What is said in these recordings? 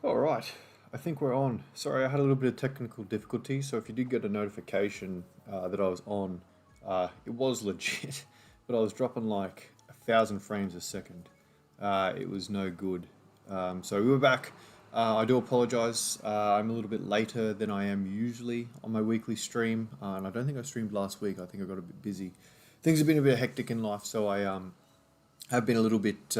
All right, I think we're on. Sorry, I had a little bit of technical difficulty, so if you did get a notification that I was on, it was legit, but I was dropping like 1,000 frames a second. It was no good. So we were back. I do apologize. I'm a little bit later than I am usually on my weekly stream, and I don't think I streamed last week. I think I got a bit busy. Things have been a bit hectic in life, so I have been a little bit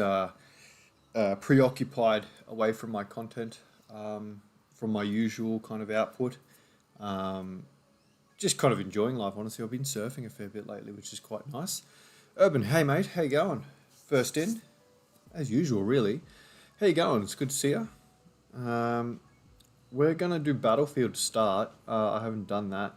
preoccupied away from my content, from my usual kind of output. Um, just kind of enjoying life, honestly. I've been surfing a fair bit lately, which is quite nice. Urban, hey mate, how you going? First in, as usual, really. How you going? It's good to see you. Um, we're gonna do Battlefield to start. I haven't done that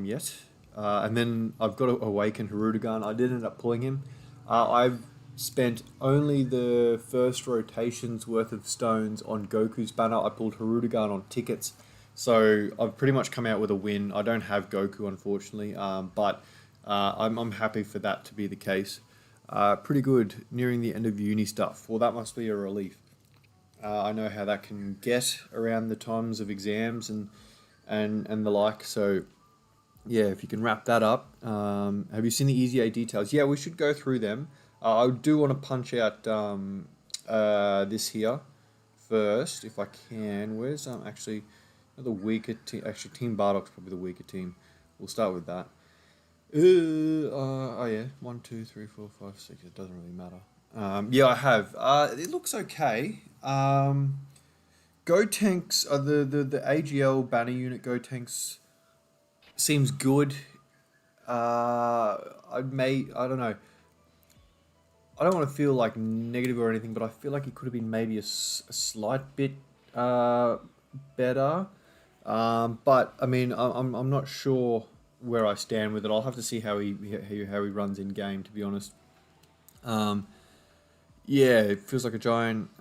yet. And then I've got to awaken Hirudegarn. I did end up pulling him. I've spent only the first rotation's worth of stones on Goku's banner. I pulled Hirudegarn on tickets. So I've pretty much come out with a win. I don't have Goku, unfortunately, but I'm happy for that to be the case. Pretty good. Nearing the end of uni stuff. Well, that must be a relief. I know how that can get around the times of exams and the like. So yeah, if you can wrap that up. Have you seen the Easy A details? Yeah, we should go through them. I do want to punch out this here first, if I can. Where's actually the weaker team? Actually, Team Bardock's probably the weaker team. We'll start with that. Oh yeah, 1, 2, 3, 4, 5, 6. It doesn't really matter. Yeah, I have. It looks okay. Go tanks are the AGL banner unit. Go tanks seems good. I don't know. I don't want to feel like negative or anything, but I feel like it could have been maybe a slight bit better. But I mean, I'm not sure where I stand with it. I'll have to see how he runs in game. To be honest, um, yeah, it feels like a giant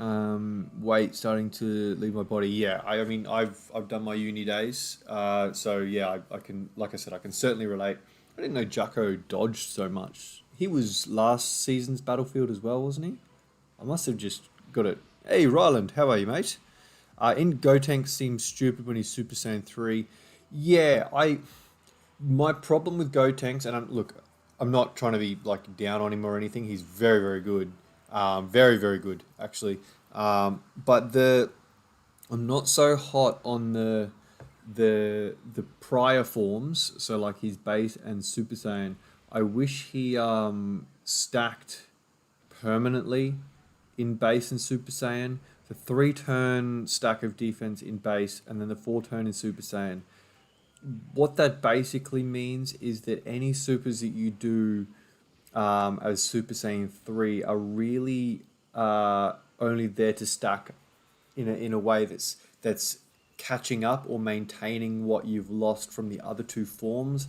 weight starting to leave my body. Yeah, I mean, I've done my uni days, so yeah, I can, like I said, I can certainly relate. I didn't know Jacko dodged so much. He was last season's Battlefield as well, wasn't he? I must have just got it. Hey, Ryland, how are you, mate? In Gotenks seems stupid when he's Super Saiyan 3. Yeah, my problem with Gotenks, and look, I'm not trying to be like down on him or anything. He's very, very good. Very, very good, actually. But I'm not so hot on the prior forms, so like his base and Super Saiyan. I wish he stacked permanently in base and Super Saiyan. The 3-turn stack of defense in base and then the 4-turn in Super Saiyan. What that basically means is that any supers that you do as Super Saiyan 3 are really only there to stack in a way that's catching up or maintaining what you've lost from the other two forms,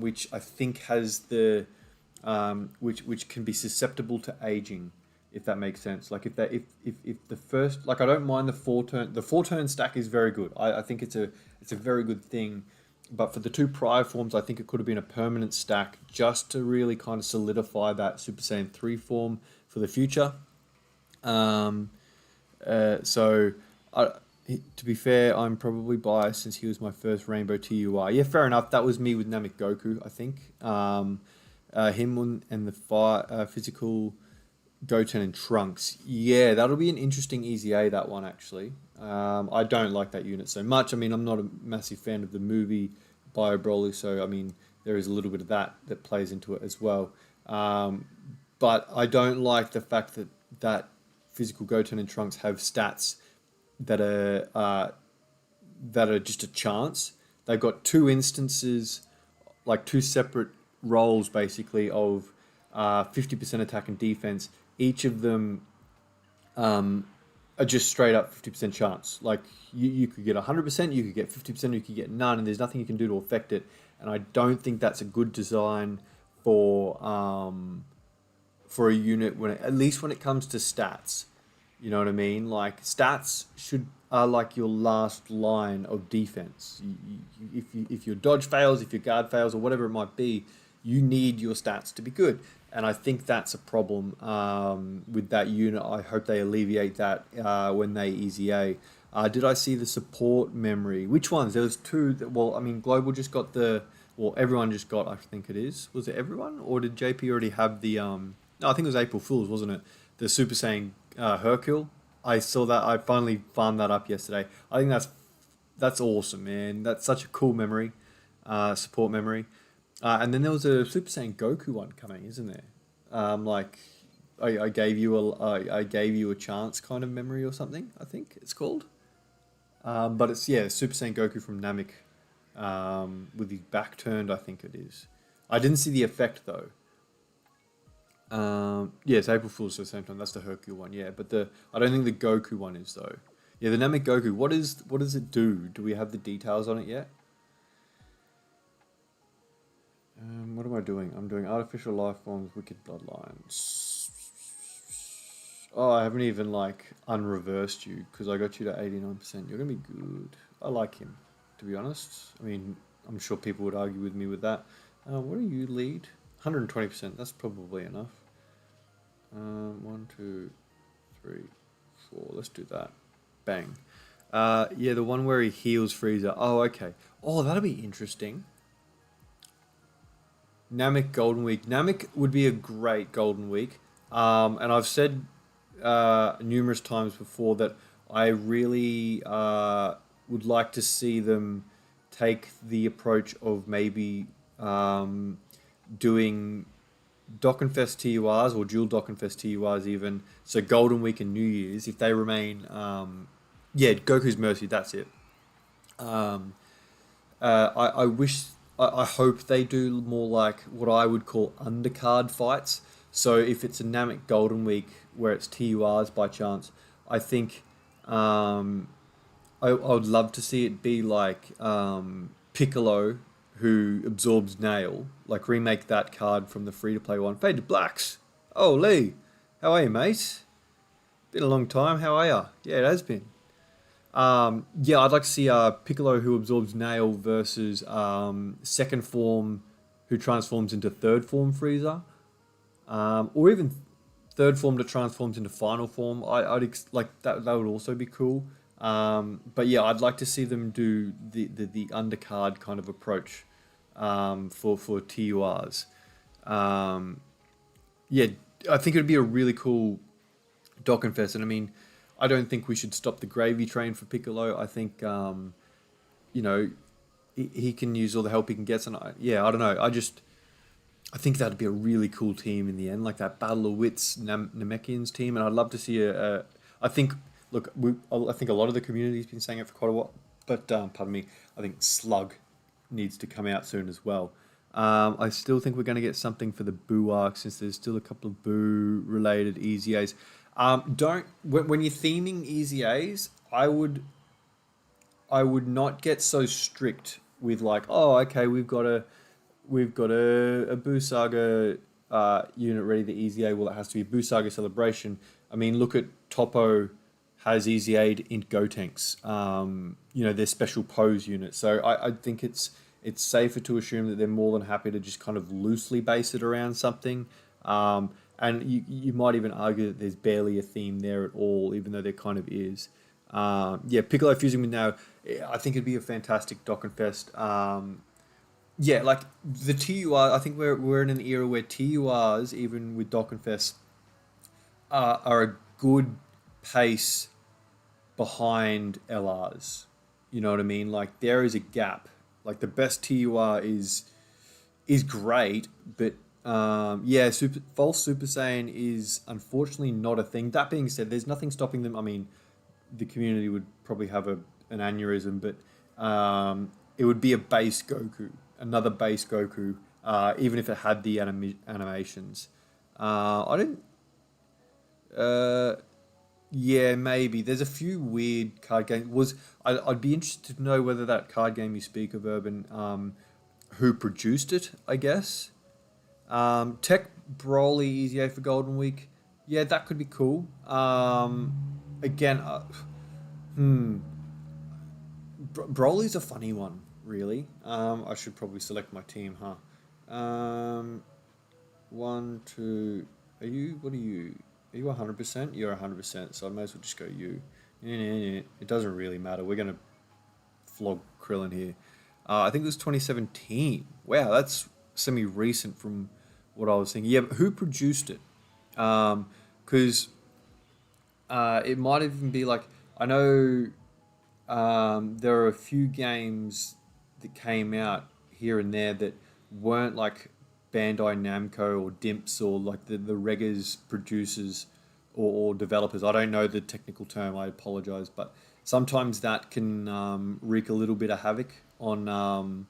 which I think has which can be susceptible to aging, if that makes sense. Like if the first, like, I don't mind the 4-turn stack is very good. I think it's a very good thing. But for the two prior forms, I think it could have been a permanent stack just to really kind of solidify that Super Saiyan 3 form for the future. Um, so, to be fair, I'm probably biased since he was my first Rainbow TUR. Yeah, fair enough. That was me with Namek Goku, I think. Him and the physical Goten and Trunks. Yeah, that'll be an interesting Easy A, that one, actually. I don't like that unit so much. I mean, I'm not a massive fan of the movie Bio Broly, so I mean, there is a little bit of that plays into it as well. But I don't like the fact that physical Goten and Trunks have stats that are just a chance. They've got two instances, like two separate roles, basically, of 50% attack and defense. Each of them are just straight up 50% chance. Like you could get 100%, you could get 50%, you could get none, and there's nothing you can do to affect it. And I don't think that's a good design for a unit at least when it comes to stats. You know what I mean? Like, stats are like your last line of defense. If your dodge fails, if your guard fails, or whatever it might be, you need your stats to be good. and I think that's a problem with that unit. I hope they alleviate that when they easy A. Did I see the support memory? Which ones? There was two. Well, I mean, Global just got well, everyone just got. I think it is. Was it everyone, or did JP already have the? No, I think it was April Fools, wasn't it? The Super Saiyan Hercule. I saw that. I finally farmed that up yesterday. I think that's awesome, man. That's such a cool memory, support memory. And then there was a Super Saiyan Goku one coming, isn't there? Like I gave you I gave you a chance kind of memory or something. I think it's called. But it's yeah, Super Saiyan Goku from Namek, with his back turned. I think it is. I didn't see the effect though. Yeah, it's April Fool's at the same time. That's the Hercule one. Yeah, but I don't think the Goku one is though. Yeah, the Namek Goku. What does it do? Do we have the details on it yet? What am I doing? I'm doing artificial life forms, wicked bloodlines. Oh, I haven't even like unreversed you because I got you to 89%. You're gonna be good. I like him, to be honest. I mean, I'm sure people would argue with me with that. What do you lead? 120%. That's probably enough. 1, 2, 3, 4. Let's do that. Bang. Yeah, the one where he heals Frieza. Oh, okay. Oh, that'll be interesting. Namek Golden Week. Namek would be a great Golden Week. And I've said numerous times before that I really would like to see them take the approach of maybe doing Dokkanfest TURs or dual Dokkanfest TURs even. So Golden Week and New Year's, if they remain... yeah, Goku's Mercy, that's it. I wish... I hope they do more like what I would call undercard fights. So if it's a Namek Golden Week where it's TURs by chance, I think I would love to see it be like Piccolo who absorbs Nail, like remake that card from the free-to-play one. Fade to Blacks. Oh, Lee. How are you, mate? Been a long time. How are you? Yeah, it has been. Yeah, I'd like to see Piccolo who absorbs Nail versus second form who transforms into third form Frieza, or even third form that transforms into final form. Like that. That would also be cool. But yeah, I'd like to see them do the undercard kind of approach for TURs. Yeah, I think it would be a really cool Dokkanfest, and I mean, I don't think we should stop the gravy train for Piccolo. I think, you know, he can use all the help he can get. And yeah, I don't know. I think that'd be a really cool team in the end, like that Battle of Wits Namekians team. And I'd love to see I think, look, I think a lot of the community's been saying it for quite a while. But, pardon me, I think Slug needs to come out soon as well. I still think we're going to get something for the Boo arc since there's still a couple of Boo related Easy A's. Don't when you're theming Easy A's, I would not get so strict with like, oh, okay, we've got a Boo Saga unit ready, the Easy A. Well, it has to be a Boo Saga Celebration. I mean, look at Topo has Easy Aid in Gotenks. You know, their special pose unit. So I think it's safer to assume that they're more than happy to just kind of loosely base it around something. And you might even argue that there's barely a theme there at all, even though there kind of is. Yeah, Piccolo fusing with Now, I think it'd be a fantastic Dokkanfest. Yeah, like the TUR, I think we're in an era where TURs, even with Dokkanfest, are a good pace behind LRs. You know what I mean? Like there is a gap. Like the best TUR is great, but yeah, false Super Saiyan is unfortunately not a thing. That being said, there's nothing stopping them. I mean, the community would probably have an aneurysm, but it would be a base Goku, another base Goku, even if it had the animations. I don't. Yeah, maybe. There's a few weird card games. I'd be interested to know whether that card game you speak of, Urban, who produced it, I guess. Tech Broly Easy A for Golden Week. Yeah, that could be cool. Again, Broly's a funny one, really. I should probably select my team, huh? one, two. Are you? What are you? Are you 100%? You're 100%. So I may as well just go you. It doesn't really matter. We're gonna flog Krillin here. I think it was 2017. Wow, that's semi-recent from what I was thinking. Yeah, but who produced it? Because it might even be like I know there are a few games that came out here and there that weren't like Bandai Namco or Dimps or like the Reggers producers or developers. I don't know the technical term, I apologize, but sometimes that can wreak a little bit of havoc on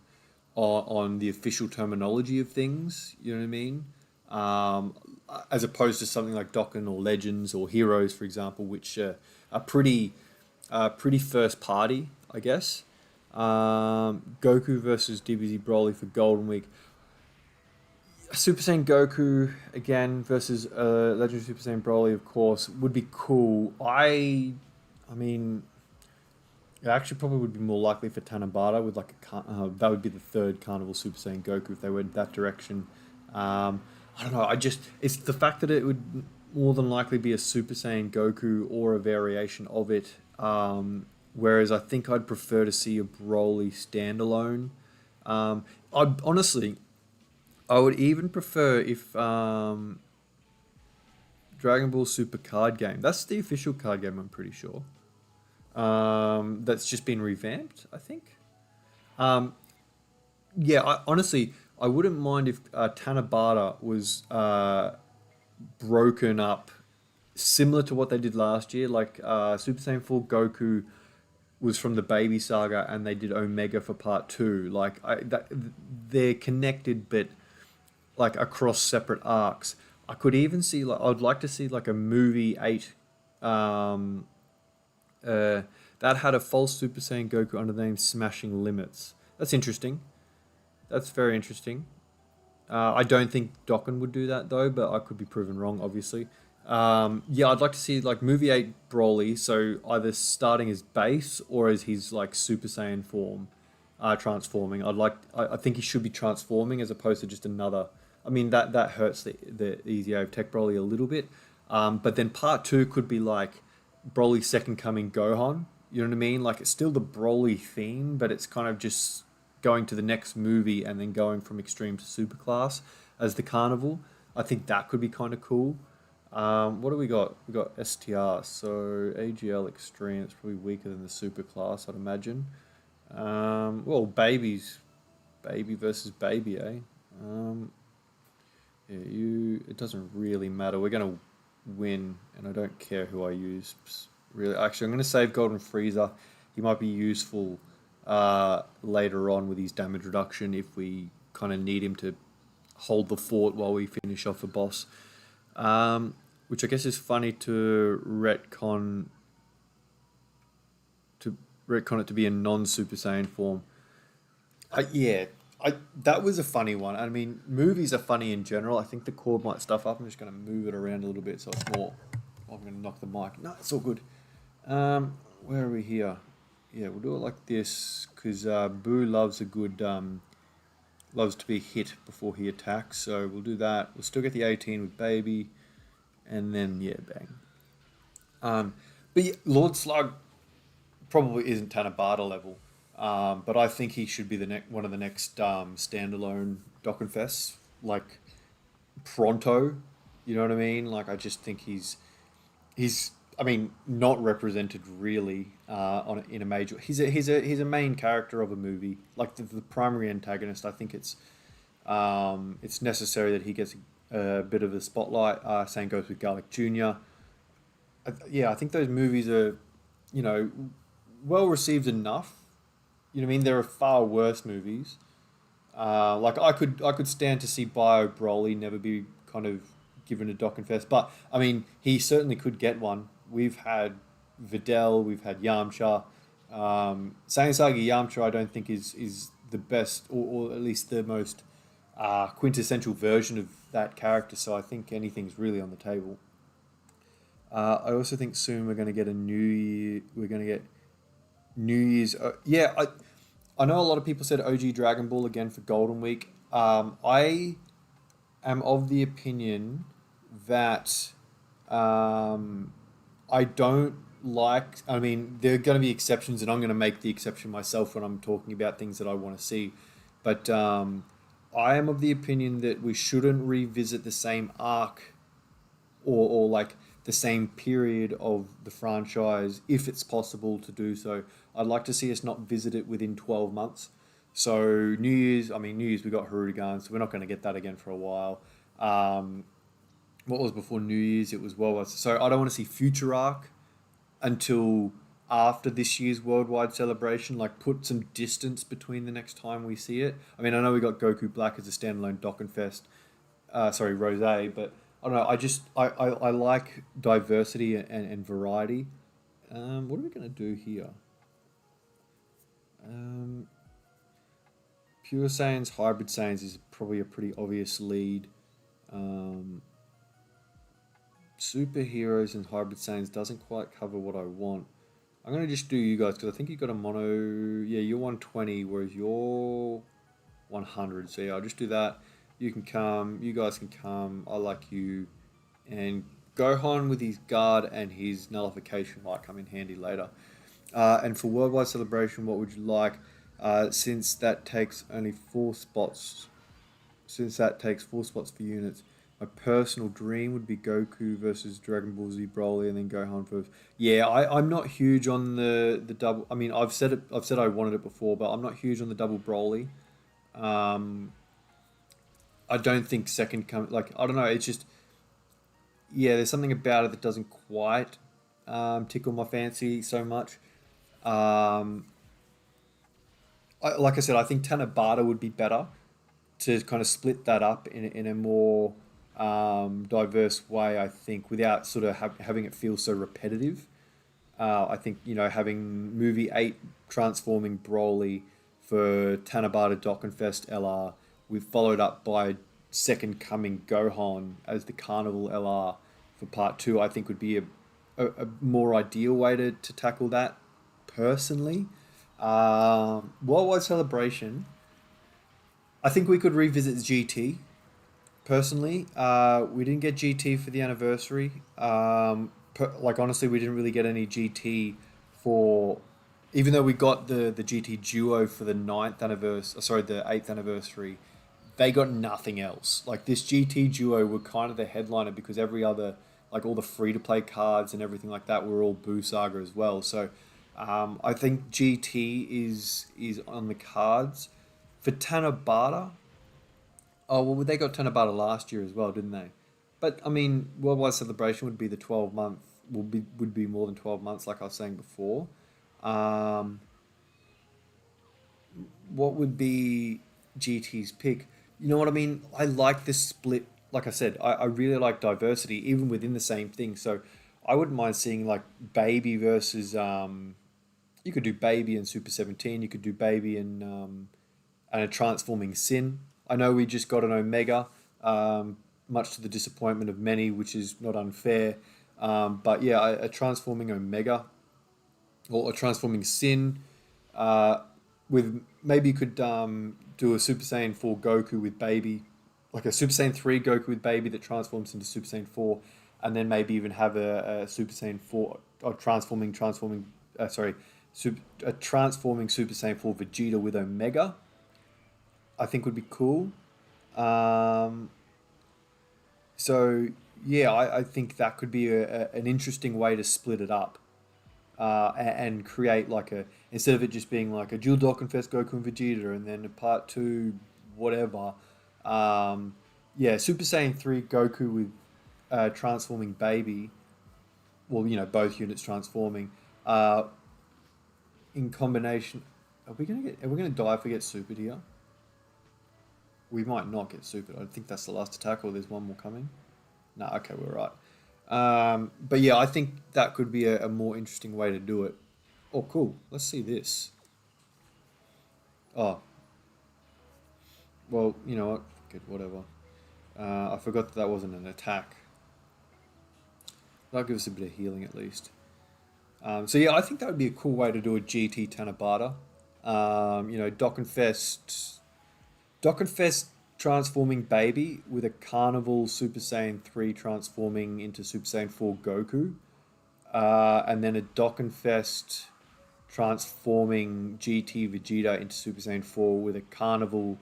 the official terminology of things, you know what I mean? Um, as opposed to something like Dokkan or Legends or Heroes, for example, which are pretty first party, I guess. Goku versus DBZ Broly for Golden Week. Super Saiyan Goku again versus Legend of Super Saiyan Broly, of course, would be cool. I mean, it actually probably would be more likely for Tanabata with like that would be the third Carnival Super Saiyan Goku if they went that direction. I don't know. It's the fact that it would more than likely be a Super Saiyan Goku or a variation of it. Whereas I think I'd prefer to see a Broly standalone. I honestly, I would even prefer if Dragon Ball Super card game. That's the official card game. I'm pretty sure. That's just been revamped. I think. Um, yeah. Honestly, I wouldn't mind if Tanabata was broken up, similar to what they did last year. Like Super Saiyan 4 Goku was from the Baby Saga, and they did Omega for Part Two. They're connected, but like across separate arcs. I could even see like I'd like to see like a movie 8 um, uh, that had a false Super Saiyan Goku under the name Smashing Limits. That's interesting. That's very interesting. I don't think Dokken would do that though, but I could be proven wrong, obviously. Yeah, I'd like to see like movie 8 Broly, so either starting as base or as his like Super Saiyan form, transforming. I think he should be transforming as opposed to just another. I mean that hurts the easy of Tech Broly a little bit. But then part two could be like Broly's second coming Gohan. You know what I mean? Like it's still the Broly theme, but it's kind of just going to the next movie and then going from extreme to super class as the carnival. I think that could be kind of cool. What do we got? We got STR, so AGL Extreme. It's probably weaker than the super class, I'd imagine. Well, baby versus baby, eh? Um, yeah, you. It doesn't really matter. We're gonna win, and I don't care who I use. Really, actually, I'm gonna save Golden Freezer. He might be useful later on with his damage reduction if we kind of need him to hold the fort while we finish off the boss. Which I guess is funny to retcon it to be a non Super Saiyan form. Yeah, that was a funny one. I mean, movies are funny in general. I think the cord might stuff up. I'm just going to move it around a little bit so it's more. I'm going to knock the mic. No, it's all good. Where are we here? Yeah, we'll do it like this because Boo loves a good loves to be hit before he attacks. So we'll do that. We'll still get the 18 with Baby, and then yeah, bang. But yeah, Lord Slug probably isn't Tanabata level, but I think he should be one of the next standalone Dokkenfests, like pronto. You know what I mean? Like I just think he's I mean not represented really in a major. He's a main character of a movie, like the primary antagonist. I think it's necessary that he gets a bit of a spotlight. Same goes with Garlic Jr. Yeah, I think those movies are, you know, well received enough. You know what I mean? There are far worse movies. Like I could stand to see Bio Broly never be kind of given a Dock and Fest, but I mean he certainly could get one. We've had Videl, we've had Yamcha. Saiyan Saga Yamcha I don't think is the best or at least the most quintessential version of that character. So I think anything's really on the table. I also think soon we're going to get a New Year. We're going to get New Year's. Yeah, I know a lot of people said OG Dragon Ball again for Golden Week. I am of the opinion that um, I don't like. I mean, there are going to be exceptions, and I'm going to make the exception myself when I'm talking about things that I want to see. But I am of the opinion that we shouldn't revisit the same arc or like the same period of the franchise if it's possible to do so. I'd like to see us not visit it within 12 months. So New Year's we got Hirudegarn, so we're not going to get that again for a while. Um, what was before New Year's? It was World War. So I don't want to see Future Arc until after this year's worldwide celebration. Like put some distance between the next time we see it. I mean, I know we got Goku Black as a standalone Dokkan Fest, Rose, but I don't know. I like diversity and variety. What are we gonna do here? Um, Pure Saiyans, Hybrid Saiyans is probably a pretty obvious lead. Um, Superheroes and Hybrid Saiyans doesn't quite cover what I want. I'm gonna just do you guys because I think you got a mono. Yeah, you're 120, whereas you're 100. So yeah, I'll just do that. You can come. You guys can come. I like you. And Gohan with his guard and his nullification might come in handy later. And for worldwide celebration, what would you like? Since that takes only 4 spots, since that takes 4 spots for units, my personal dream would be Goku versus Dragon Ball Z Broly, and then Gohan versus. Yeah, I'm not huge on the double. I mean, I've said it. I've said I wanted it before, but I'm not huge on the double Broly. Um, I don't think second come like I don't know. It's just yeah. There's something about it that doesn't quite tickle my fancy so much. Um, like I said, I think Tanabata would be better to kind of split that up in a more diverse way, I think, without sort of having it feel so repetitive. I think, having movie 8 transforming Broly for Tanabata Dokkenfest LR, we've followed up by Second Coming Gohan as the Carnival LR for part 2, I think would be a more ideal way to tackle that personally. Worldwide Celebration, I think we could revisit GT personally. We didn't get GT for the anniversary. Like honestly, we didn't really get any GT for, even though we got the GT duo for the ninth anniversary. Sorry, the 8th anniversary. They got nothing else. Like this GT duo were kind of the headliner because every other, like all the free to play cards and everything like that, were all Boo Saga as well. So I think GT is on the cards for Tanabata. Oh well, they got Tanabata last year as well, didn't they? But I mean, worldwide celebration would be the 12 month. Would be more than 12 months, like I was saying before. Um, what would be GT's pick? You know what I mean? I like this split. Like I said, I really like diversity, even within the same thing. So I wouldn't mind seeing like Baby versus. You could do Baby and Super 17. You could do Baby and a transforming Sin. I know we just got an Omega, much to the disappointment of many, which is not unfair. But yeah, a transforming Omega or a transforming Sin. With maybe you could do a Super Saiyan 4 Goku with Baby, like a Super Saiyan 3 Goku with Baby that transforms into Super Saiyan 4, and then maybe even have a Super Saiyan 4 or a transforming Super Saiyan 4 Vegeta with Omega. I think would be cool. Um, so yeah, I think that could be an interesting way to split it up and create like instead of it just being like a dual Dokkenfest Goku and Vegeta and then a part 2 whatever. Yeah, Super Saiyan 3 Goku with transforming Baby. Well, both units transforming in combination. Are we gonna die if we get supered here? We might not get supered. I think that's the last attack, or there's one more coming. No, okay, we're right. But yeah, I think that could be a more interesting way to do it. Oh, cool. Let's see this. Oh, well, you know what? Good, whatever. I forgot that wasn't an attack. That'll give us a bit of healing at least. So yeah, I think that would be a cool way to do a GT Tanabata. Dokkenfest transforming baby with a Carnival Super Saiyan 3 transforming into Super Saiyan 4 Goku. And then a Dokkanfest transforming GT Vegeta into Super Saiyan 4 with a Carnival.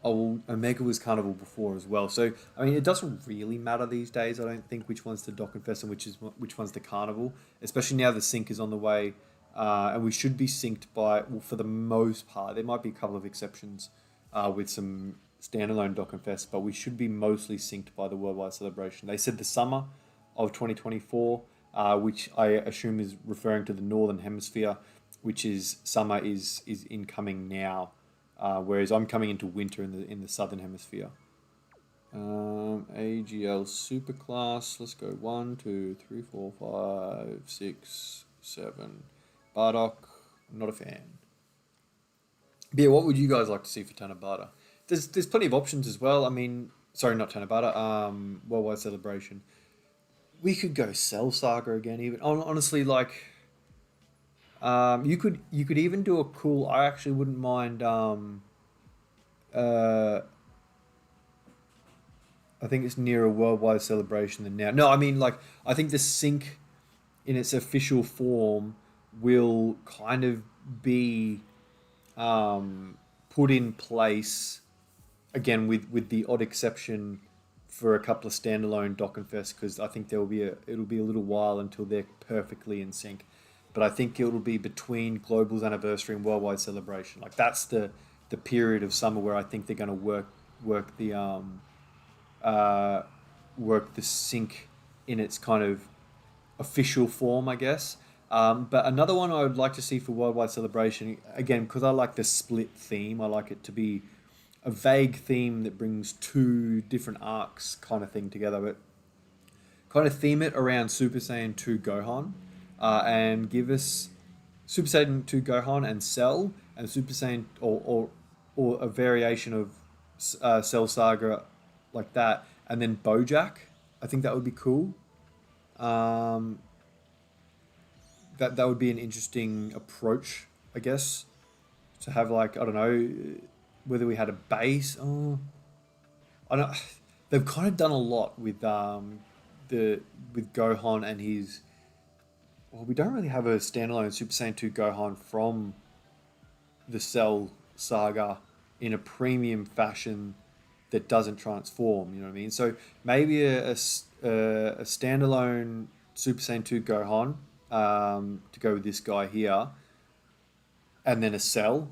Oh, Omega was Carnival before as well. So, I mean, it doesn't really matter these days, I don't think, which one's the Dokkanfest and which one's the Carnival, especially now the sync is on the way. And we should be synced by, well, for the most part. There might be a couple of exceptions with some standalone Dokkanfest, but we should be mostly synced by the worldwide celebration. They said the summer of 2024, which I assume is referring to the Northern Hemisphere, which is summer is incoming now, whereas I'm coming into winter in the Southern Hemisphere. AGL Superclass. Let's go 1, 2, 3, 4, 5, 6, 7. Bardock. I'm not a fan. But yeah, what would you guys like to see for Tanabata? There's plenty of options as well. I mean, sorry, not Tanabata. Worldwide Celebration. We could go Cell Saga again. Even honestly, like, you could even do a cool. I actually wouldn't mind. Uh, I think it's near a worldwide celebration than now. No, I mean, like, I think the sync in its official form will kind of be put in place again with the odd exception for a couple of standalone Dokkanfest, because I think it'll be a little while until they're perfectly in sync. But I think it'll be between Global's anniversary and worldwide celebration. Like, that's the period of summer where I think they're going to work the uh, work the sync in its kind of official form, I guess. But another one I would like to see for Worldwide Celebration, again, because I like the split theme, I like it to be a vague theme that brings two different arcs kind of thing together, but kind of theme it around Super Saiyan 2 Gohan, and give us Super Saiyan 2 Gohan and Cell, and Super Saiyan, or a variation of Cell Saga like that, and then Bojack. I think that would be cool. Um, that would be an interesting approach, I guess, to have, like, I don't know whether we had a base. Oh, I don't. They've kind of done a lot the with Gohan and his. Well, we don't really have a standalone Super Saiyan 2 Gohan from the Cell saga in a premium fashion that doesn't transform. You know what I mean? So maybe a standalone Super Saiyan 2 Gohan, to go with this guy here, and then a Cell,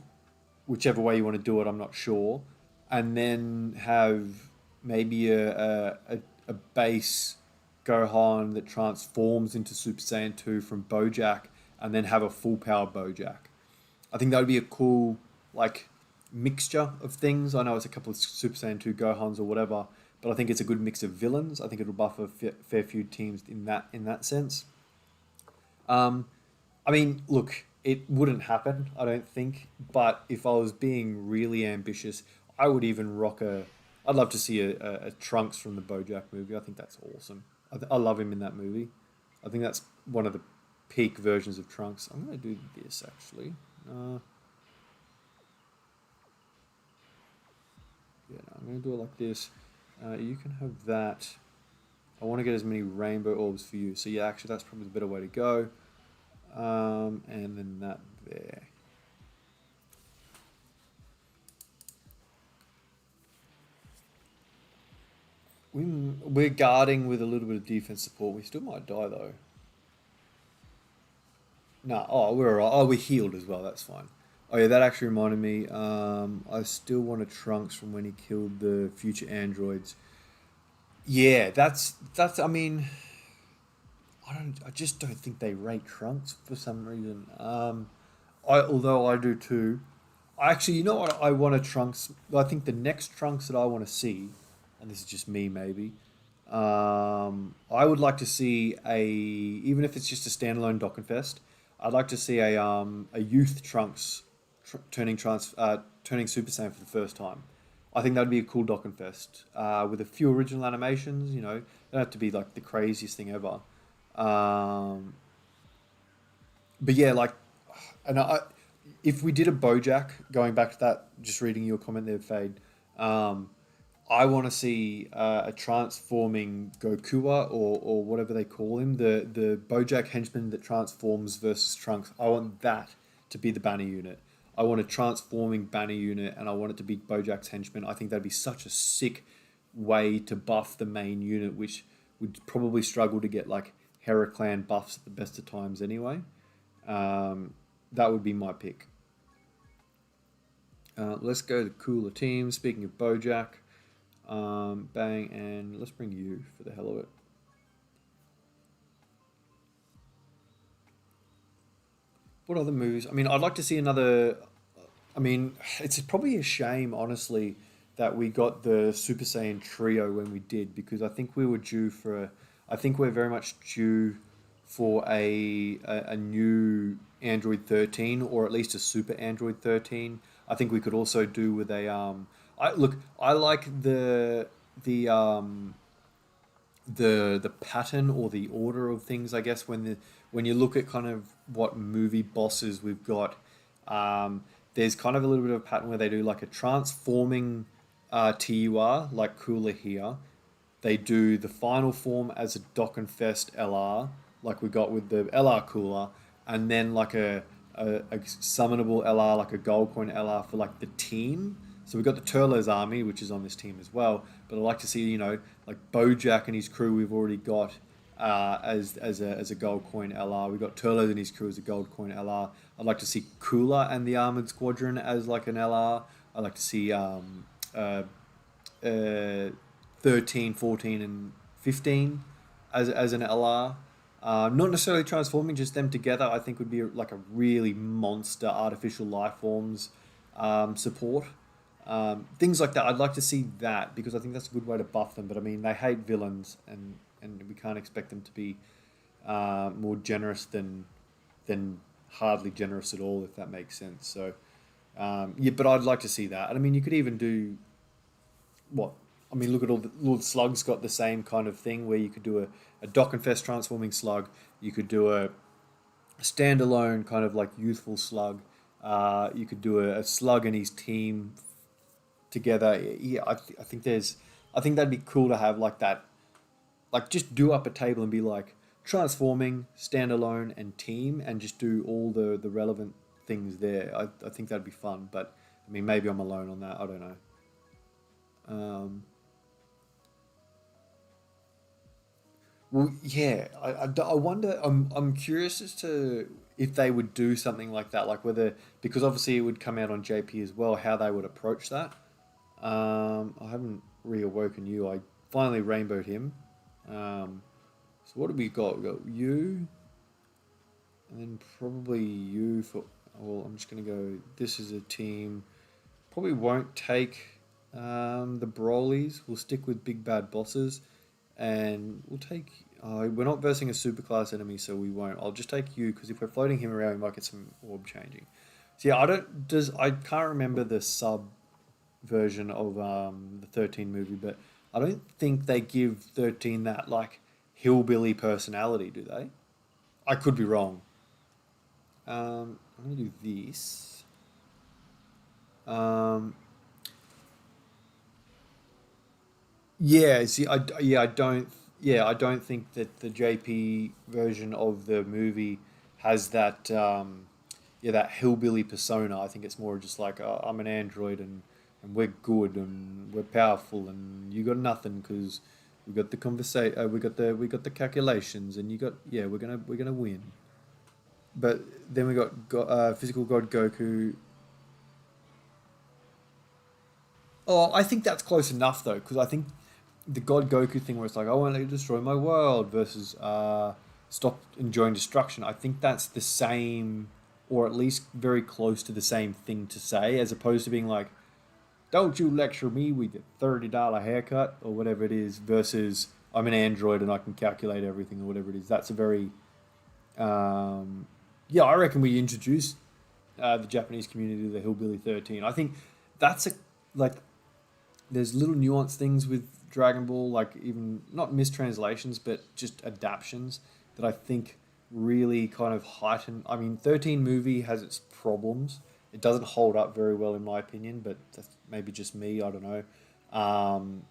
whichever way you want to do it, I'm not sure, and then have maybe a base Gohan that transforms into Super Saiyan 2 from Bojack, and then have a full power Bojack. I think that would be a cool, like, mixture of things. I know it's a couple of Super Saiyan 2 Gohans or whatever, but I think it's a good mix of villains. I think it'll buff a fair few teams in that sense. I mean, look, it wouldn't happen, I don't think. But if I was being really ambitious, I would even rock a. I'd love to see a Trunks from the BoJack movie. I think that's awesome. I love him in that movie. I think that's one of the peak versions of Trunks. I'm gonna do this actually. Yeah, no, I'm gonna do it like this. You can have that. I want to get as many rainbow orbs for you. So yeah, actually, that's probably the better way to go. And then that there. We're guarding with a little bit of defense support. We still might die though. No, oh, we're alright. Oh, we're healed as well. That's fine. Oh yeah, that actually reminded me. I still want a Trunks from when he killed the future androids. Yeah, that's. I mean, I just don't think they rate Trunks for some reason. Although I do too. Actually, you know what? I want a Trunks. I think the next Trunks that I want to see, and this is just me maybe. I would like to see even if it's just a standalone Dokkenfest. I'd like to see a youth Trunks turning Super Saiyan for the first time. I think that'd be a cool Dokkenfest with a few original animations. You know, it don't have to be like the craziest thing ever. Um, but yeah, like, and if we did a BoJack, going back to that, just reading your comment there, Fade. I want to see a transforming Gokua or whatever they call him, the BoJack henchman that transforms versus Trunks. I want that to be the banner unit. I want a transforming banner unit, and I want it to be BoJack's henchman. I think that'd be such a sick way to buff the main unit, which would probably struggle to get like Heraclan buffs at the best of times anyway. That would be my pick. Let's go to cooler teams. Speaking of BoJack, bang, and let's bring you for the hell of it. What other movies? I mean, I'd like to see another. I mean, it's probably a shame, honestly, that we got the Super Saiyan trio when we did, because I think we were due for a. I think we're very much due for a new Android 13, or at least a Super Android 13. I think we could also do with a. I look. I like the pattern or the order of things. I guess when you look at kind of what movie bosses we've got, there's kind of a little bit of a pattern where they do like a transforming TUR, like Cooler here. They do the final form as a Dokkan Fest LR, like we got with the LR Cooler, and then like a summonable LR, like a gold coin LR for like the team. So we've got the Turlo's army, which is on this team as well. But I'd like to see, like BoJack and his crew we've already got as a gold coin LR. We've got Turlo and his crew as a gold coin LR. I'd like to see Cooler and the Armored Squadron as like an LR. I'd like to see uh, 13, 14, and 15 as an LR. Not necessarily transforming, just them together. I think would be like a really monster artificial life forms support. Things like that. I'd like to see that because I think that's a good way to buff them. But I mean, they hate villains, and we can't expect them to be more generous than hardly generous at all, if that makes sense. So yeah, but I'd like to see that. And I mean, you could even do what? I mean, look at all the slugs got the same kind of thing where you could do a Dokkenfest transforming slug. You could do a standalone kind of like youthful slug. You could do a slug and his team together. Yeah, I think that'd be cool to have like that. Like just do up a table and be like transforming, standalone, and team, and just do all the relevant things there. I think that'd be fun. But I mean, maybe I'm alone on that. I don't know. Um, Well, yeah, I wonder. I'm curious as to if they would do something like that, like whether because obviously it would come out on JP as well, how they would approach that. I haven't reawoken you. I finally rainbowed him. So what do we got? We got you, and then probably you for. Well, I'm just gonna go. This is a team. Probably won't take the Brolys. We'll stick with big bad bosses, and we'll take. We're not versing a superclass enemy, so we won't. I'll just take you because if we're floating him around, we might get some orb changing. So yeah, I can't remember the sub version of the 13 movie, but I don't think they give 13 that like hillbilly personality, do they? I could be wrong. I'm gonna do this. Um, Yeah, see, I don't think that the JP version of the movie has that, yeah, that hillbilly persona. I think it's more just like I'm an android and we're good and we're powerful and you got nothing because we got the we got the calculations and you got yeah we're gonna win. But then we got physical god Goku. Oh, I think that's close enough though, because I think the God Goku thing where it's like, I want to destroy my world versus stop enjoying destruction. I think that's the same, or at least very close to the same thing to say, as opposed to being like, don't you lecture me with your $30 haircut or whatever it is, versus I'm an android and I can calculate everything or whatever it is. That's a very, yeah, I reckon we introduce the Japanese community to the Hillbilly 13. I think that's a, like, there's little nuanced things with Dragon Ball, like even not mistranslations, but just adaptions that I think really kind of heighten. I mean, 13 movie has its problems. It doesn't hold up very well in my opinion, but that's maybe just me. I don't know. Um,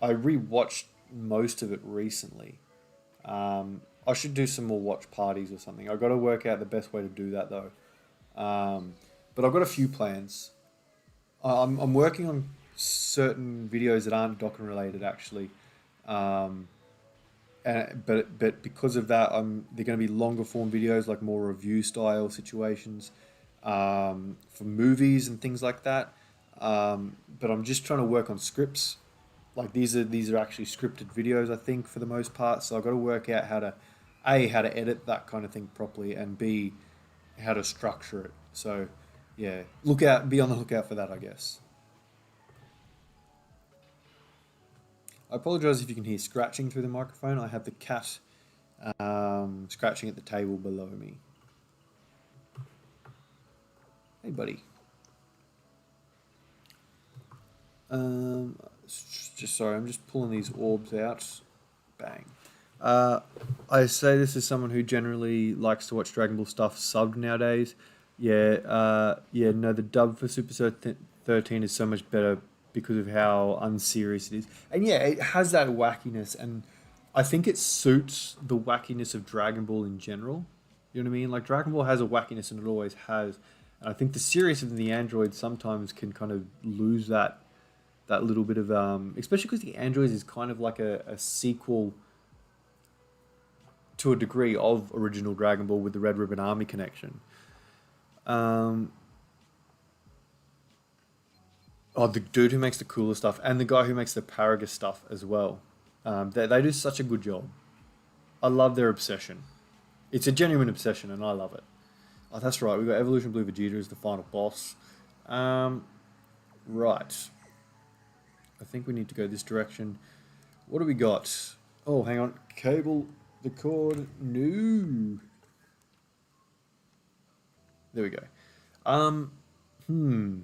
I rewatched most of it recently. I should do some more watch parties or something. I've got to work out the best way to do that though. Um, but I've got a few plans. I'm working on certain videos that aren't Dokkan related actually. Um, but because of that, they're going to be longer form videos, like more review style situations, for movies and things like that. But I'm just trying to work on scripts. Like these are actually scripted videos, I think, for the most part. So I've got to work out how to how to edit that kind of thing properly, and b how to structure it. So yeah, be on the lookout for that, I guess. I apologize if you can hear scratching through the microphone. I have the cat scratching at the table below me. Hey, buddy. Um, just sorry, I'm just pulling these orbs out. Bang. Uh, I say this as someone who generally likes to watch Dragon Ball stuff subbed nowadays. Yeah, no, the dub for 13 is so much better because of how unserious it is. And yeah, it has that wackiness, and I think it suits the wackiness of Dragon Ball in general. You know what I mean? Like Dragon Ball has a wackiness, and it always has. And I think the seriousness of the androids sometimes can kind of lose that little bit of especially because the androids is kind of like a sequel to a degree of original Dragon Ball with the Red Ribbon Army connection. Um, oh, the dude who makes the cooler stuff and the guy who makes the Paragus stuff as well. They do such a good job. I love their obsession. It's a genuine obsession, and I love it. Oh, that's right. We've got Evolution Blue Vegeta as the final boss. Um, right. I think we need to go this direction. What do we got? Oh, hang on. Cable the cord. No. There we go. Um, hmm.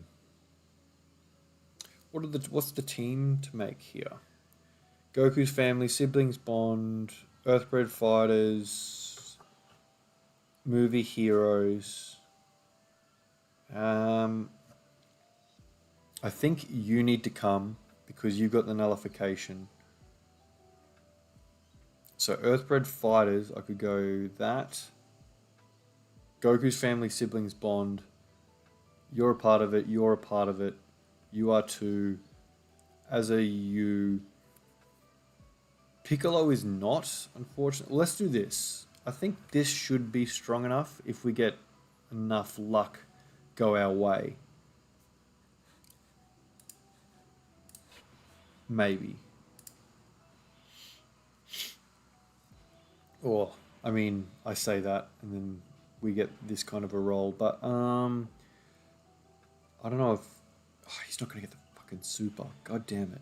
What's the team to make here? Goku's family, siblings bond, Earthbred fighters, movie heroes. Um, I think you need to come because you got the nullification. So Earthbred fighters, I could go that. Goku's family, siblings bond. You're a part of it. You're a part of it. You are too. As a you. Piccolo is not, unfortunately. Let's do this. I think this should be strong enough if we get enough luck go our way. Maybe. Or, I mean, I say that and then we get this kind of a roll. But, I don't know if... Oh, he's not going to get the fucking super. God damn it.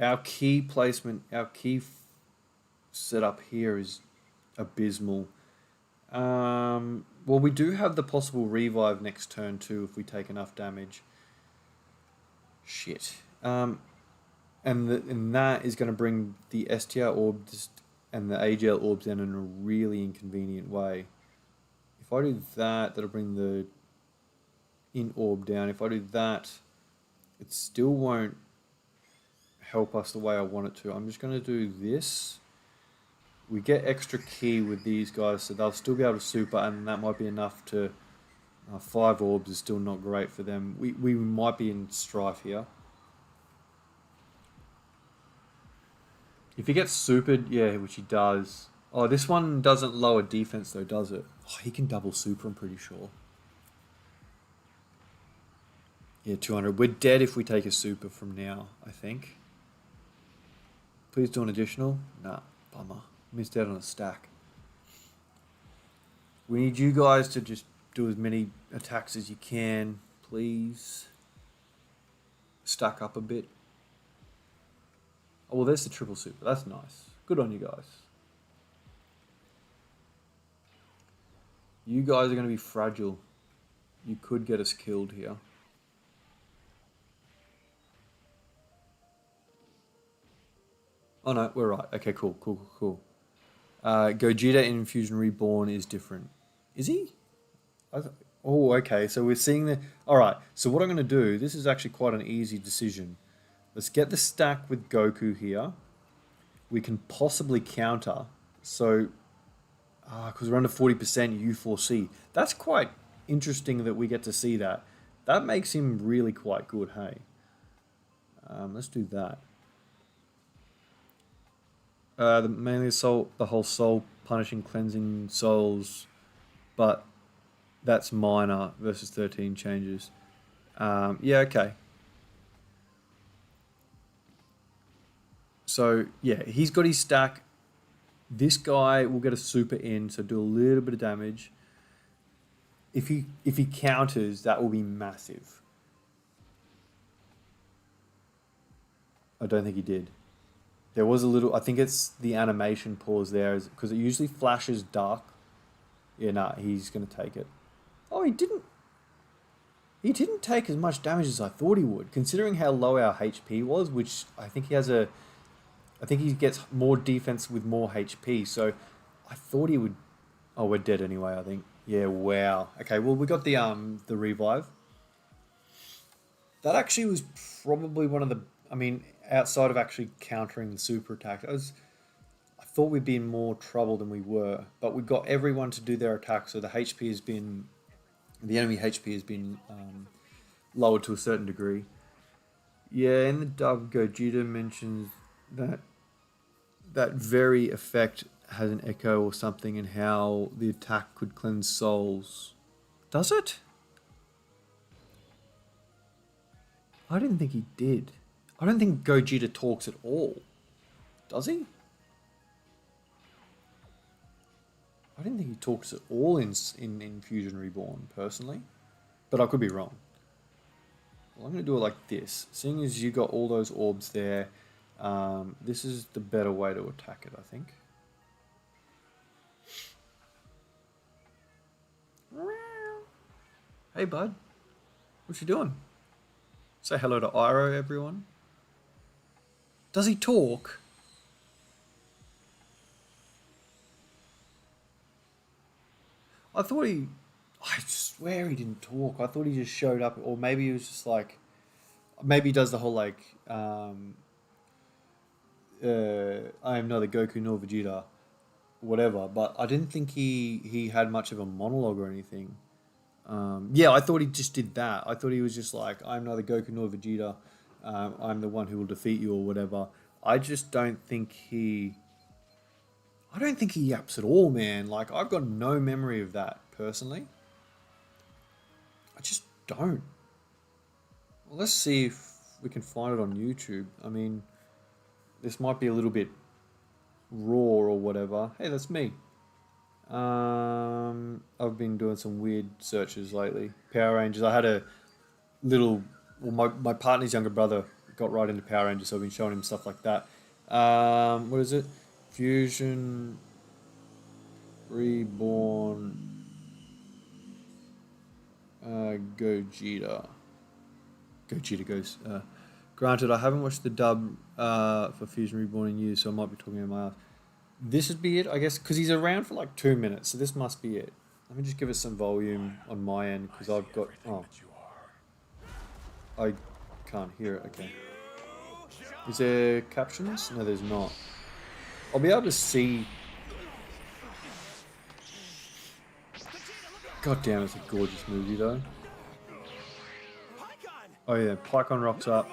Our key placement, our key setup here is abysmal. Well, we do have the possible revive next turn too if we take enough damage. Shit. And that is going to bring the STR orbs and the AGL orbs in a really inconvenient way. If I do that, that'll bring the in orb down. If I do that, it still won't help us the way I want it to. I'm just going to do this. We get extra key with these guys, so they'll still be able to super, and that might be enough to... 5 orbs is still not great for them. We might be in strife here. If he gets supered, yeah, which he does. Oh, this one doesn't lower defense though, does it? Oh, he can double super, I'm pretty sure. Yeah, 200. We're dead if we take a super from now, I think. Please do an additional. Nah, bummer. Missed out on a stack. We need you guys to just do as many attacks as you can, please. Stack up a bit. Oh, well, there's the triple super. That's nice. Good on you guys. You guys are going to be fragile. You could get us killed here. Oh no, we're right. Okay, cool. Gogeta in Infusion Reborn is different. Is he? Oh, okay. So we're seeing the. All right. So what I'm going to do, this is actually quite an easy decision. Let's get the stack with Goku here. We can possibly counter. So, because we're under 40% U4C. That's quite interesting that we get to see that. That makes him really quite good, hey? Let's do that. Mainly assault, the whole soul punishing, cleansing souls, but that's minor versus 13 changes. Yeah, okay. So yeah, he's got his stack. This guy will get a super in, so do a little bit of damage. If he counters, that will be massive. I don't think he did. There was a little. I think it's the animation pause there, because it usually flashes dark. Yeah, nah, he's gonna take it. Oh, he didn't. He didn't take as much damage as I thought he would, considering how low our HP was. Which I think he has a. I think he gets more defense with more HP. So I thought he would. Oh, we're dead anyway, I think. Yeah, wow. Okay, well we got the revive. That actually was probably one of the, I mean, outside of actually countering the super attack, I thought we'd be in more trouble than we were, but we got everyone to do their attack, so the enemy HP has been lowered to a certain degree. Yeah, in the dub, Gogeta mentions that that very effect has an echo or something, and how the attack could cleanse souls. Does it? I didn't think he did. I don't think Gogeta talks at all. Does he? I didn't think he talks at all in Fusion Reborn, personally. But I could be wrong. Well, I'm going to do it like this. Seeing as you got all those orbs there, this is the better way to attack it, I think. Hey, bud. What you doing? Say hello to Iroh, everyone. Does he talk? I thought he... I swear he didn't talk. I thought he just showed up, or maybe he was just like... Maybe he does the whole like... I am neither Goku nor Vegeta, whatever. But I didn't think he had much of a monologue or anything. Yeah, I thought he just did that. I thought he was just like, I'm neither Goku nor Vegeta. I'm the one who will defeat you or whatever. I just don't think he... I don't think he yaps at all, man. Like, I've got no memory of that, personally. I just don't. Well, let's see if we can find it on YouTube. I mean, this might be a little bit raw or whatever. Hey, that's me. I've been doing some weird searches lately. Power Rangers. I had a little... Well, my partner's younger brother got right into Power Rangers, so I've been showing him stuff like that. What is it? Fusion Reborn Gogeta. Gogeta goes. Granted, I haven't watched the dub for Fusion Reborn in years, so I might be talking in my ass. This would be it, I guess, because he's around for like 2 minutes, so this must be it. Let me just give it some volume on my end, because I've got... Oh. I can't hear it, okay. Is there captions? No, there's not. I'll be able to see... God damn, it's a gorgeous movie, though. Oh yeah, Pycon rocks up.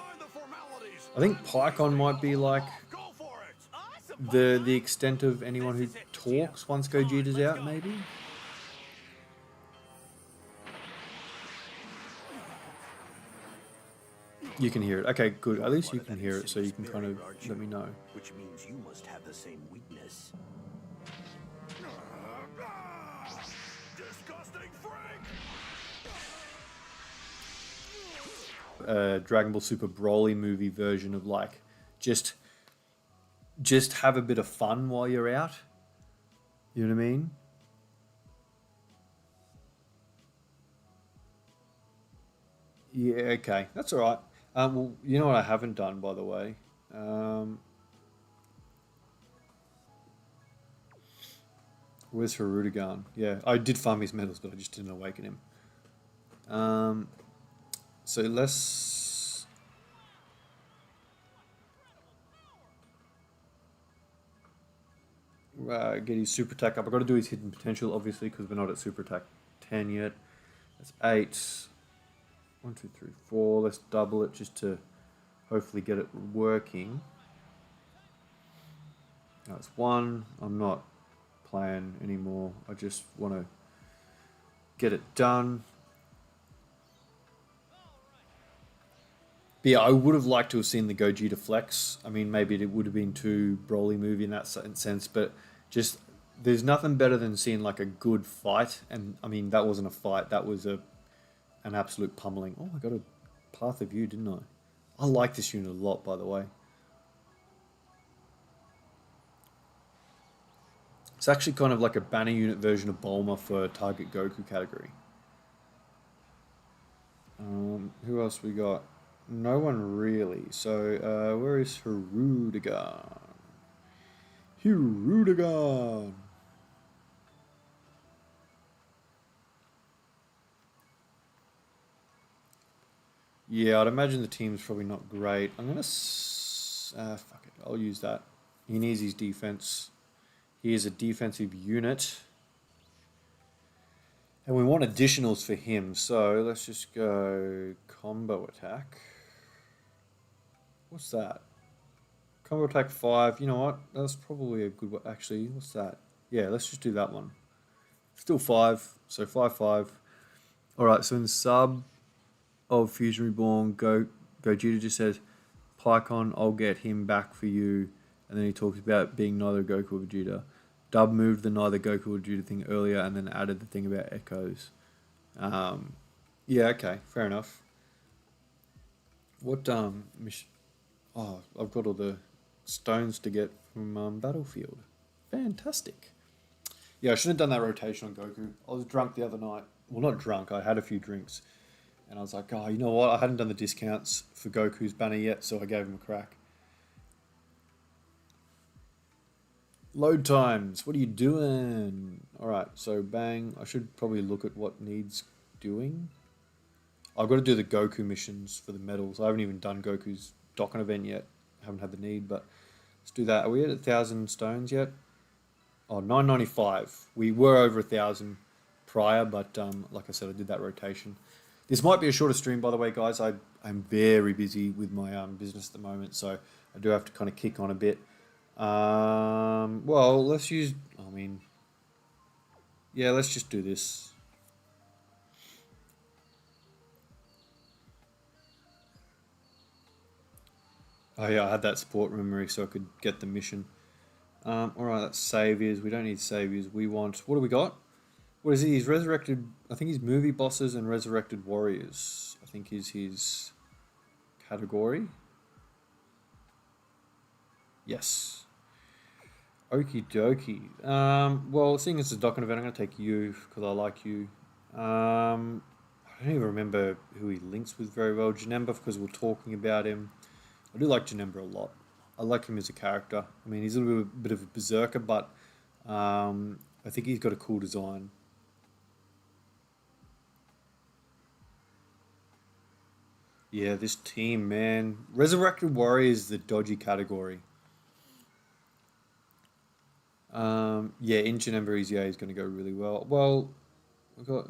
I think Pycon might be like the extent of anyone who talks once Gogeta's out, maybe? You can hear it. Okay, good. At least you can hear it, so you can kind of let me know. Which means you must have the same weakness. Disgusting freak! Dragon Ball Super Broly movie version of like just have a bit of fun while you're out. You know what I mean? Yeah, okay. That's alright. Well, you know what I haven't done, by the way? Where's Hirudegarn? Yeah, I did farm his medals, but I just didn't awaken him. So let's... get his super attack up. I've got to do his hidden potential, obviously, because we're not at super attack 10 yet. That's 8. 1, 2, 3, 4. Let's double it just to hopefully get it working. That's 1. I'm not playing anymore. I just want to get it done. But yeah, I would have liked to have seen the Gogeta flex. I mean, maybe it would have been too Broly movie in that sense, but just there's nothing better than seeing like a good fight. And I mean, that wasn't a fight. That was an absolute pummeling. Oh, I got a Path of View, didn't I? I like this unit a lot, by the way. It's actually kind of like a banner unit version of Bulma for target Goku category. Who else we got? No one really. So, where is Hirudegarn? Hirudegarn! Yeah, I'd imagine the team's probably not great. I'm gonna... fuck it. I'll use that. He needs his defense. He is a defensive unit. And we want additionals for him, so let's just go combo attack. What's that? Combo attack 5. You know what? That's probably a good one. Actually, what's that? Yeah, let's just do that one. Still 5, so 5, 5. Alright, so in the sub of Fusion Reborn, Gogeta just says, Pycon, I'll get him back for you. And then he talks about being neither Goku or Vegeta. Dub moved the neither Goku or Vegeta thing earlier and then added the thing about echoes. Yeah, okay, fair enough. What mission? Oh, I've got all the stones to get from Battlefield. Fantastic. Yeah, I shouldn't have done that rotation on Goku. I was drunk the other night. Well, not drunk. I had a few drinks. And I was like, oh, you know what? I hadn't done the discounts for Goku's banner yet, so I gave him a crack. Load times. What are you doing? Alright, so bang. I should probably look at what needs doing. I've got to do the Goku missions for the medals. I haven't even done Goku's Dokkan event yet. I haven't had the need, but let's do that. Are we at 1,000 stones yet? Oh, 995. We were over 1,000 prior, but like I said, I did that rotation. This might be a shorter stream, by the way, guys. I'm very busy with my business at the moment, so I do have to kind of kick on a bit. Well, let's use... I mean... Yeah, let's just do this. Oh yeah, I had that support memory so I could get the mission. Alright, that's saviors. We don't need saviors. We want... What do we got? What is he? He's resurrected... I think he's movie bosses and resurrected warriors. I think is his category. Yes. Okie dokie. Well, seeing as it's a Dokkan event, I'm going to take you because I like you. I don't even remember who he links with very well. Janemba, because we're talking about him. I do like Janemba a lot. I like him as a character. I mean, he's a little bit of a berserker, but I think he's got a cool design. Yeah, this team, man. Resurrected Warrior is the dodgy category. Yeah, in Janemba, he's going to go really well. Well, we've got...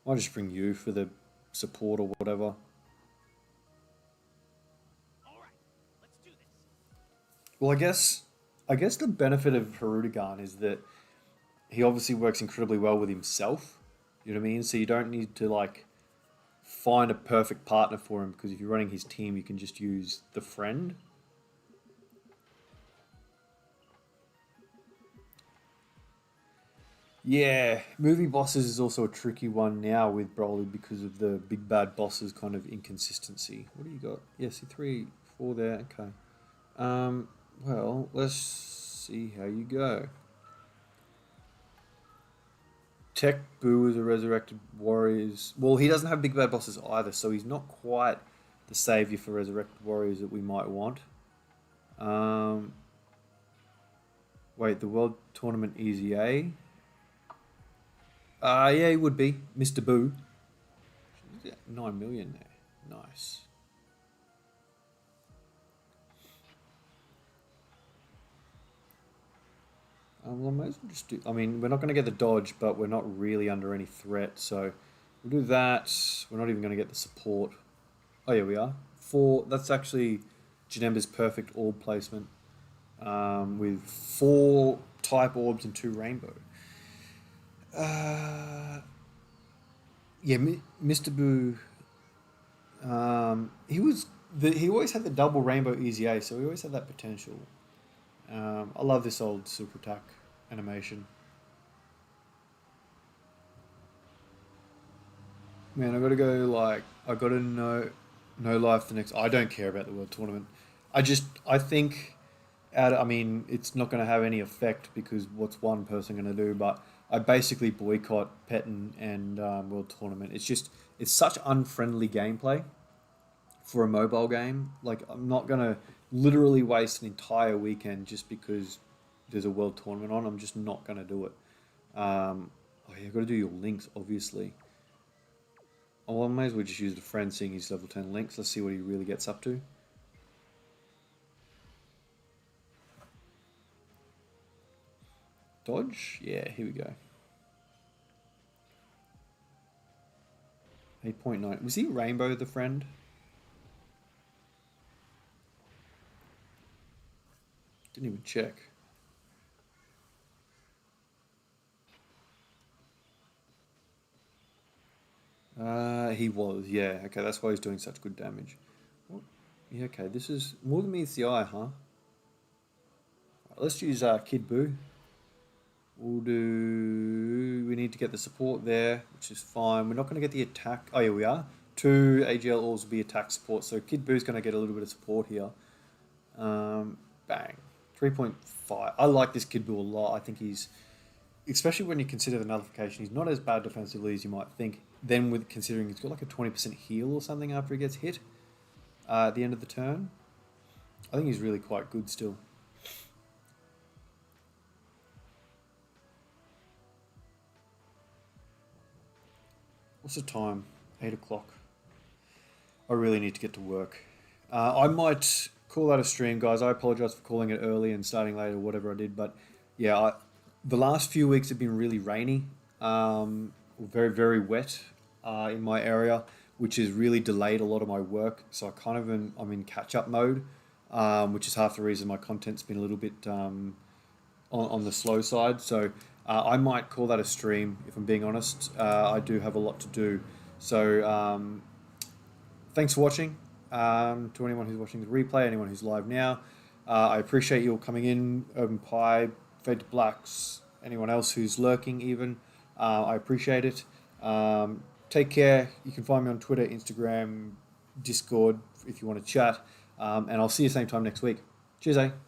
I'll just bring you for the support or whatever. Well, I guess the benefit of Hirudegarn is that he obviously works incredibly well with himself. You know what I mean? So you don't need to like find a perfect partner for him because if you're running his team, you can just use the friend. Yeah, movie bosses is also a tricky one now with Broly because of the big bad bosses kind of inconsistency. What do you got? Yeah, see 3, 4 there. Okay. Well, let's see how you go. Tech Boo is a resurrected warriors. Well, he doesn't have big bad bosses either, so he's not quite the savior for resurrected warriors that we might want. Wait, the World Tournament Easy A? Yeah, he would be. Mr. Boo. 9 million there. Nice. Well, I might as well just do. I mean, we're not going to get the dodge, but we're not really under any threat. So we'll do that. We're not even going to get the support. Oh, yeah, we are. Four. That's actually Janemba's perfect orb placement with 4 type orbs and 2 rainbow. Uh, yeah, Mr. Boo. He always had the double rainbow easy A, so he always had that potential. I love this old super attack animation. Man, I gotta go like I gotta know no life the next. I don't care about the world tournament. I think I mean it's not gonna have any effect because what's one person gonna do? But I basically boycott Pettin and world tournament. It's such unfriendly gameplay for a mobile game. Like I'm not gonna literally waste an entire weekend just because there's a world tournament on. I'm just not gonna do it. Oh yeah, got to do your links obviously. Oh, well, I may as well just use the friend seeing his level 10 links. Let's see what he really gets up to. Dodge? Yeah, here we go. 8.9. Was he Rainbow the friend? Didn't even check. He was, yeah. Okay, that's why he's doing such good damage. What? Yeah, okay, this is more than meets the eye, huh? Right, let's use Kid Boo. We'll do... We need to get the support there, which is fine. We're not going to get the attack. Oh, yeah, we are. 2 AGL alls will be attack support, so Kid Boo's going to get a little bit of support here. Bang. 3.5. I like this Kid Boo a lot. I think he's... Especially when you consider the nullification, he's not as bad defensively as you might think. Then with considering he's got like a 20% heal or something after he gets hit at the end of the turn. I think he's really quite good still. What's the time? 8 o'clock. I really need to get to work. I might call that a stream, guys. I apologize for calling it early and starting late or whatever I did. But yeah, the last few weeks have been really rainy, very, very wet in my area, which has really delayed a lot of my work. So I'm in catch-up mode, which is half the reason my content's been a little bit on the slow side. So I might call that a stream, if I'm being honest. I do have a lot to do. So thanks for watching. To anyone who's watching the replay, anyone who's live now, I appreciate you all coming in. Urban Pie, Fade to Blacks, anyone else who's lurking even. I appreciate it. Take care. You can find me on Twitter, Instagram, Discord if you want to chat. And I'll see you same time next week. Cheers, eh?